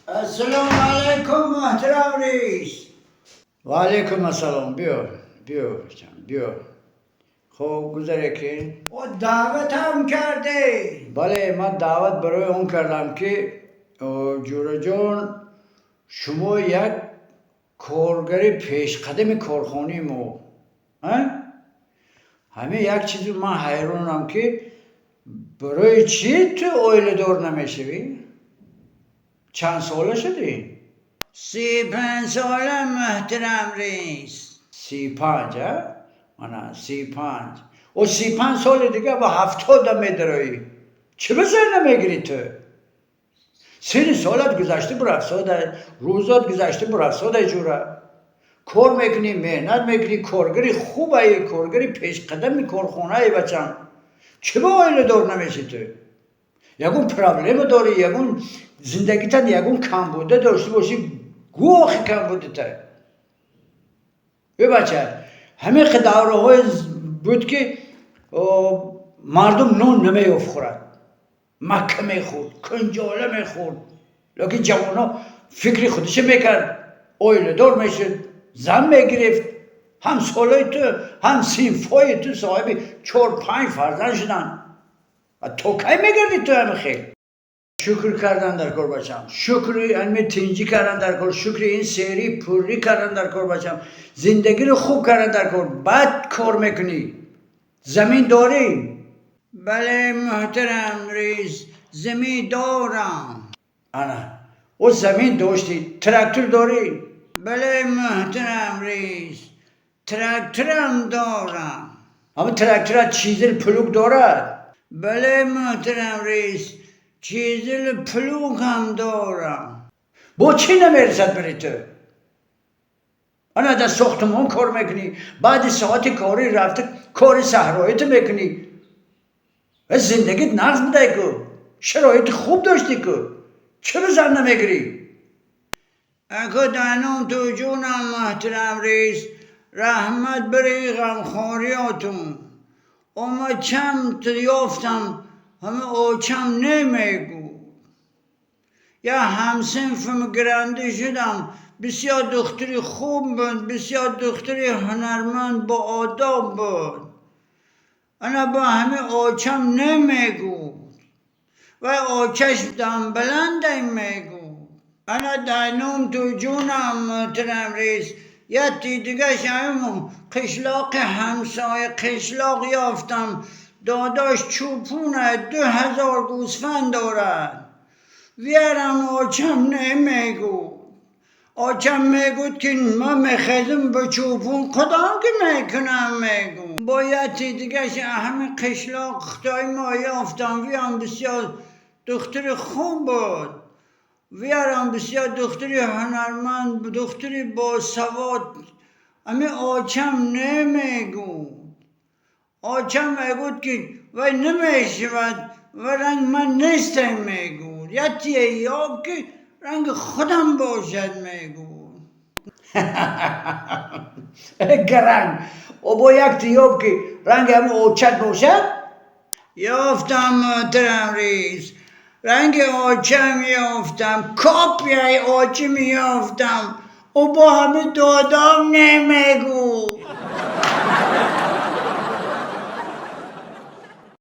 السلام علیکم محترم رئیس. و علیکم السلام. بیا بیا. خب گذره که و دعوت هم کرده. بله، من دعوت برای اون کردم که جورا جان شما یک کارگری پیشقدم کارخانه ما همه یک چیزی من حیرانم که برای چی تو اویل دار نمیشوی؟ چند ساله شدی؟ 35 ساله محترم رئیس. 35 من 35 و 35 سال دیگه با 70 میدرایی چه بسر نمیگیری تو؟ سن سالت گذشته بر 70 روزات گذشته بر 70 جوره کار میکنی مهنت میکنی کارگری خوبه کارگری پیش قدم کارخانه ای بچم چه با آیل دار نمیشی تو؟ یکون پرابلم داری یکون زندگیتن یکون کمبوده داشته باشی گوخی کمبوده تا بچه همه دوره های بود که مردم نون نمیافخورد مکه میخورد کنجاله میخورد لیکن جوانا فکری خودش میکرد اویل دار میشد زن میگرفت هم سالای تو هم سینفای تو صاحبی 4-5 فرزند شدن و تو کی میگردی تو همه خیلی شکر کردن در کار بچم شکر علمی تنجی کردن در کار شکر این سری پوری کردن در کار بچم زندگی رو خوب کردن در کار بعد کار میکنی زمین داری؟ بله محترم رئیس زمین دارم. انا او زمین داشتی تراکتور داری؟ بله محترم رئیس تراکتورم دارم. اما تراکتور چیزل پلوک دارد؟ بله محترم رئیس چیزل پلوک هم دارم. با چی نمیرسد بری تو؟ انا در ساختمان کار میکنی بعد ساعت کاری رفته کار صحراییت میکنی زندگیت نقص بوده که شرایط خوب داشتی که چرا زن نمیگیری؟ اگه دانم تو جونم محترم رئیس رحمت بری غمخوریاتون اما چم یافتم همه آچم نمیگو یا همسنفم گرنده شدم بسیار دختری خوب بود بسیار دختری هنرمند با آداب بود انا با همه آچم نمیگو و آچش دم بلنده میگو انا دانم تو جونم محترم رئیس یا دیگه شایم قشلاق همسایه قشلاق یافتم داداش چوپونه 2000 گوسفند دارد ویرم آچم نمیگو آچم میگود که من میخیدم به چوپون کدام که میکنم میگو باید دیگه همه قشلاق خدای ما یافتم ویرم بسیار دختر خوب بود ویرم بسیار دختری هنرمند دختری با سواد امی آچم نمیگو آچم میگود که وی نمیشود و رنگ من نیستم میگو یه یاب که رنگ خودم باشد میگو گرنگ او با یک تیاب که رنگ همه اوچت باشد؟ یافتم محترم رئیس رنگ آچم یافتم کاپی آچم یافتم او با همه دادام نمیگو